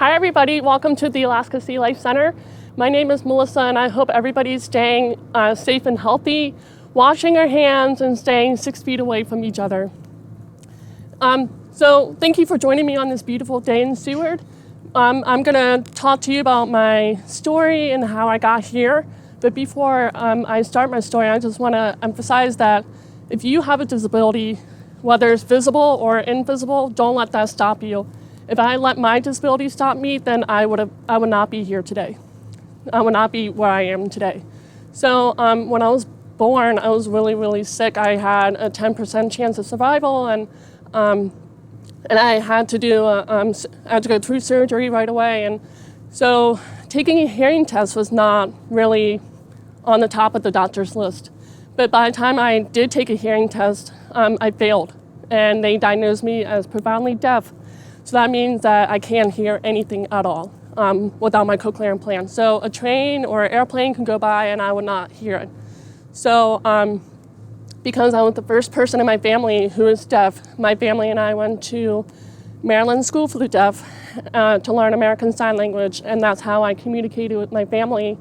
Hi everybody, welcome to the Alaska SeaLife Center. My name is Melissa and I hope everybody's staying safe and healthy, washing our hands and staying 6 feet away from each other. So thank you for joining me on this beautiful day in Seward. I'm gonna talk to you about my story and how I got here. But before I start my story, I just wanna emphasize that if you have a disability, whether it's visible or invisible, don't let that stop you. If I let my disability stop me, then I would not be here today. I would not be where I am today. So when I was born, I was really, really sick. I had a 10% chance of survival, and I had to go through surgery right away. And so taking a hearing test was not really on the top of the doctor's list. But by the time I did take a hearing test, I failed, and they diagnosed me as profoundly deaf. So that means that I can't hear anything at all without my cochlear implant. So a train or an airplane can go by and I would not hear it. So because I was the first person in my family who is deaf, my family and I went to Maryland School for the Deaf to learn American Sign Language, and that's how I communicated with my family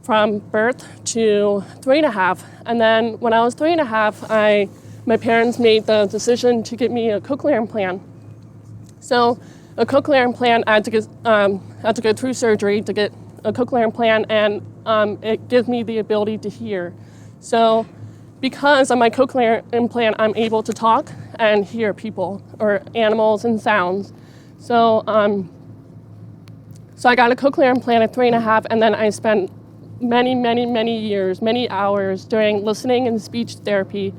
from birth to 3.5. And then when I was 3.5, my parents made the decision to get me a cochlear implant. So a cochlear implant, I had to go through surgery to get a cochlear implant, and it gives me the ability to hear. So because of my cochlear implant, I'm able to talk and hear people or animals and sounds. So I got a cochlear implant at 3.5, and then I spent many years, many hours doing listening and speech therapy.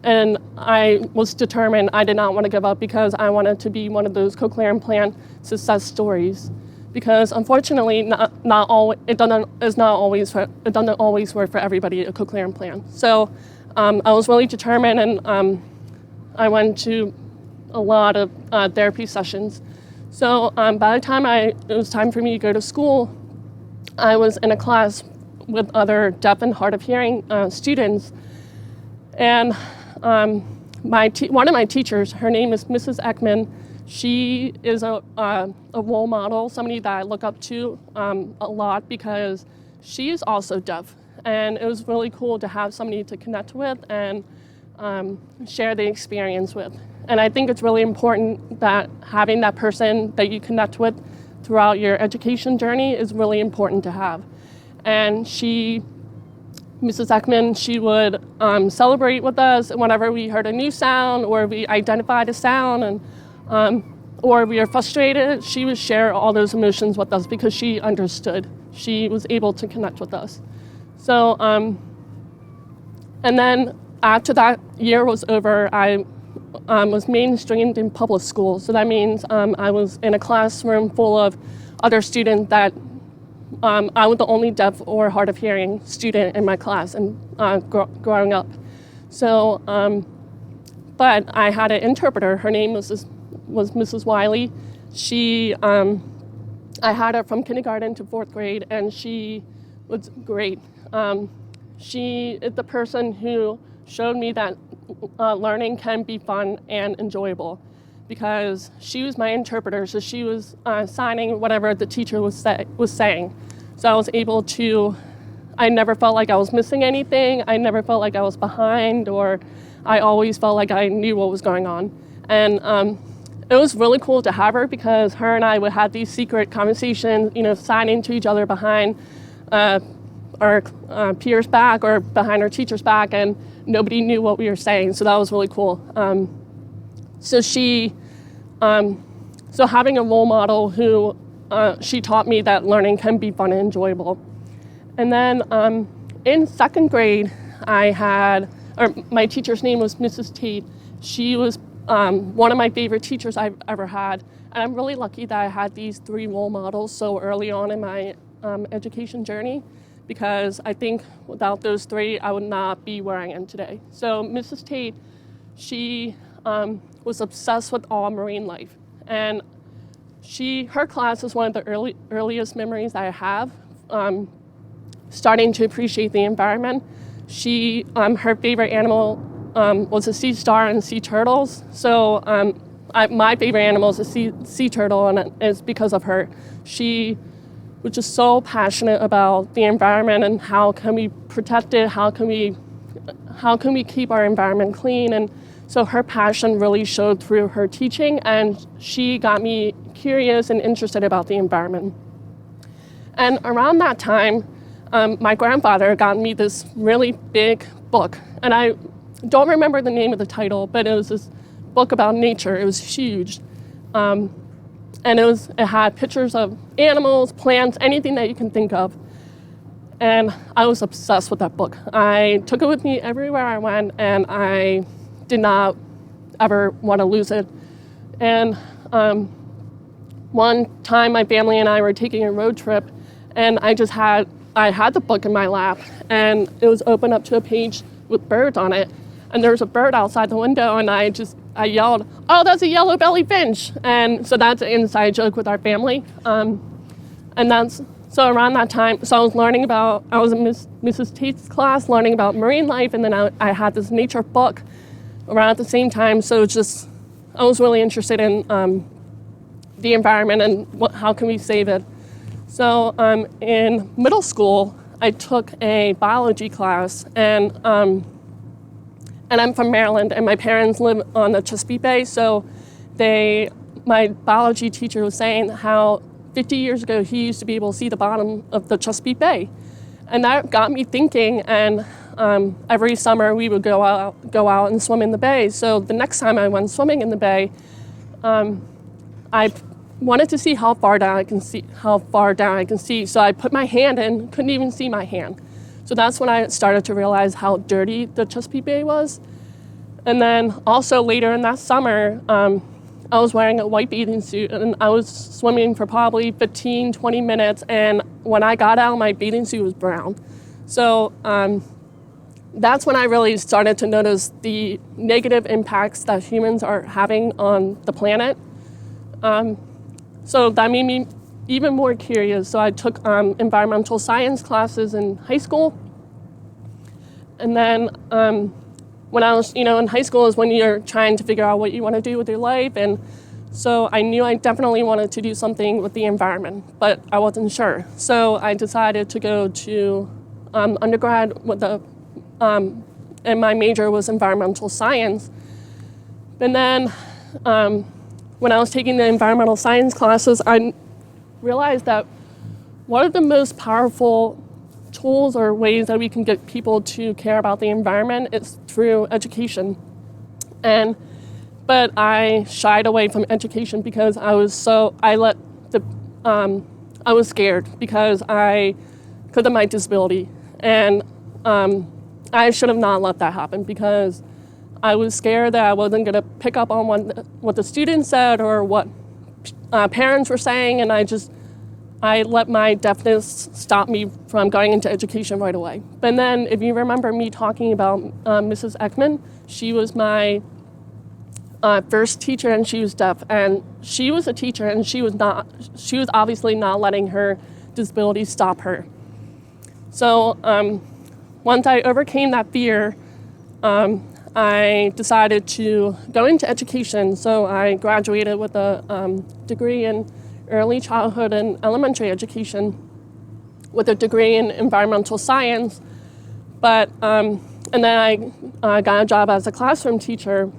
And I was determined I did not want to give up because I wanted to be one of those cochlear implant success stories. Because unfortunately, it doesn't always work for everybody, a cochlear implant. So I was really determined, and I went to a lot of therapy sessions. So by the time it was time for me to go to school, I was in a class with other deaf and hard of hearing students, and one of my teachers, her name is Mrs. Ekman. She is a role model, somebody that I look up to a lot because she is also deaf. And it was really cool to have somebody to connect with and share the experience with. And I think it's really important that having that person that you connect with throughout your education journey is really important to have. And Mrs. Ekman, she would celebrate with us whenever we heard a new sound or we identified a sound, and or we were frustrated. She would share all those emotions with us because she understood. She was able to connect with us. So, and then after that year was over, I was mainstreamed in public school. So that means I was in a classroom full of other students that I was the only deaf or hard of hearing student in my class and growing up. So, but I had an interpreter. Her name was Mrs. Wiley. I had her from kindergarten to 4th grade, and she was great. She is the person who showed me that learning can be fun and enjoyable, because she was my interpreter, so she was signing whatever the teacher was saying. So I was able to, I never felt like I was missing anything. I never felt like I was behind, or I always felt like I knew what was going on. And it was really cool to have her because her and I would have these secret conversations, signing to each other behind our peers' back or behind our teacher's back, and nobody knew what we were saying. So that was really cool. So having a role model who she taught me that learning can be fun and enjoyable. And then in 2nd grade, my teacher's name was Mrs. Tate. She was one of my favorite teachers I've ever had. And I'm really lucky that I had these 3 role models so early on in my education journey, because I think without those 3, I would not be where I am today. So Mrs. Tate, she was obsessed with all marine life. And her class is one of the earliest memories I have, starting to appreciate the environment. Her favorite animal was a sea star and sea turtles. So my favorite animal is a sea turtle, and it's because of her. She was just so passionate about the environment and how can we protect it, how can we keep our environment clean. And so her passion really showed through her teaching, and she got me curious and interested about the environment. And around that time, my grandfather got me this really big book, and I don't remember the name of the title, but it was this book about nature. It was huge. And it had pictures of animals, plants, anything that you can think of. And I was obsessed with that book. I took it with me everywhere I went, and I did not ever want to lose it. And one time my family and I were taking a road trip, and I had the book in my lap, and it was open up to a page with birds on it. And there was a bird outside the window, and I yelled, "Oh, that's a yellow-bellied finch!" And so that's an inside joke with our family. So around that time, so I was in Mrs. Tate's class learning about marine life, and then I had this nature book around at the same time. So I was really interested in the environment and how can we save it. So in middle school, I took a biology class, and I'm from Maryland, and my parents live on the Chesapeake Bay, so my biology teacher was saying how 50 years ago he used to be able to see the bottom of the Chesapeake Bay. And that got me thinking, and every summer we would go out and swim in the bay. So the next time I went swimming in the bay, I wanted to see how far down I can see. So I put my hand in, couldn't even see my hand. So that's when I started to realize how dirty the Chesapeake Bay was. And then also later in that summer, I was wearing a white bathing suit, and I was swimming for probably 15, 20 minutes, and when I got out, my bathing suit was brown. So that's when I really started to notice the negative impacts that humans are having on the planet. So that made me even more curious. So I took environmental science classes in high school. And then when I was, in high school is when you're trying to figure out what you want to do with your life. And so I knew I definitely wanted to do something with the environment, but I wasn't sure. So I decided to go to undergrad and my major was environmental science. And then when I was taking the environmental science classes, I realized that one of the most powerful tools or ways that we can get people to care about the environment is through education. But I shied away from education because I was scared because of my disability. And I should have not let that happen because I was scared that I wasn't going to pick up on what the students said or what parents were saying, and I let my deafness stop me from going into education right away. But then, if you remember me talking about Mrs. Ekman, she was my first teacher, and she was deaf, and she was a teacher, and she was obviously not letting her disability stop her. So once I overcame that fear, I decided to go into education. So I graduated with a degree in early childhood and elementary education with a degree in environmental science. And then I got a job as a classroom teacher,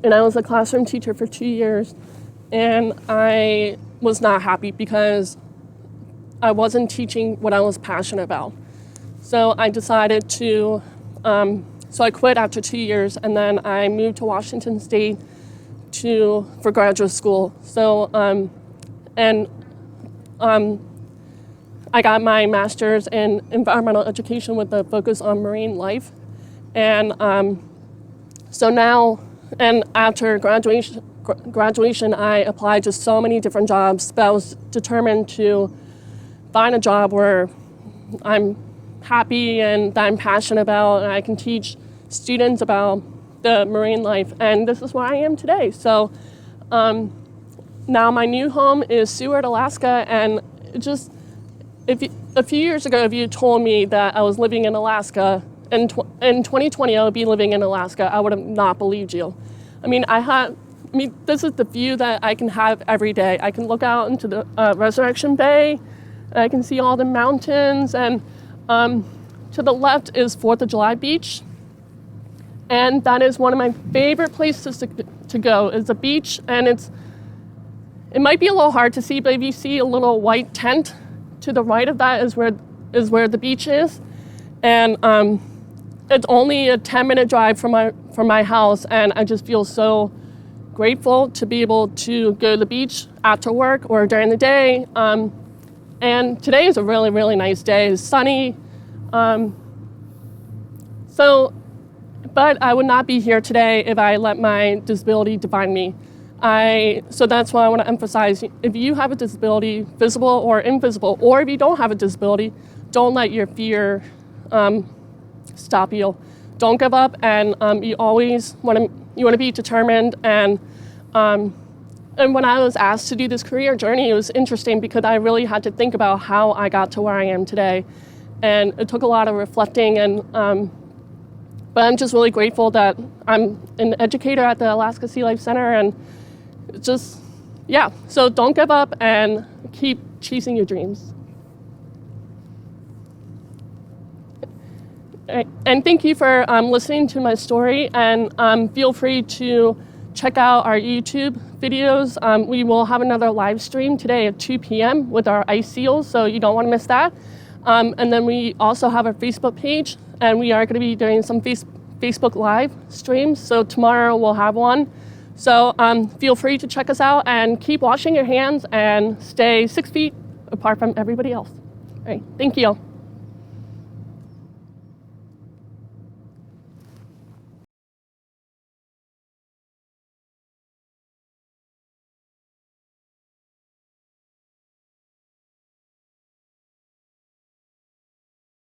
and I was a classroom teacher for 2 years, and I was not happy because I wasn't teaching what I was passionate about. So I decided to, so I quit after 2 years, and then I moved to Washington State for graduate school. So, I got my master's in environmental education with a focus on marine life. And so now, and after graduation, I applied to so many different jobs, but I was determined to find a job where I'm happy and that I'm passionate about, and I can teach students about the marine life. And this is where I am today. So now my new home is Seward, Alaska, and a few years ago, if you told me that I was living in Alaska, in 2020 I would be living in Alaska, I would have not believed you. I mean, I this is the view that I can have every day. I can look out into the Resurrection Bay, and I can see all the mountains, and to the left is 4th of July Beach, and that is one of my favorite places to go. It's a beach, and it might be a little hard to see, but if you see a little white tent to the right of that is where the beach is, and it's only a 10-minute drive from my house, and I just feel so grateful to be able to go to the beach after work or during the day. And today is a really, really nice day. It's sunny. But I would not be here today if I let my disability define me. So that's why I want to emphasize, if you have a disability, visible or invisible, or if you don't have a disability, don't let your fear stop you. Don't give up, and you always want to be determined. And when I was asked to do this career journey, it was interesting because I really had to think about how I got to where I am today, and it took a lot of reflecting. But I'm just really grateful that I'm an educator at the Alaska SeaLife Center, and just So don't give up and keep chasing your dreams. And thank you for listening to my story, and feel free to check out our YouTube videos. We will have another live stream today at 2 p.m. with our ice seals, so you don't want to miss that. And then we also have a Facebook page, and we are going to be doing some Facebook Live streams, so tomorrow we'll have one. So feel free to check us out, and keep washing your hands and stay 6 feet apart from everybody else. All right, thank you.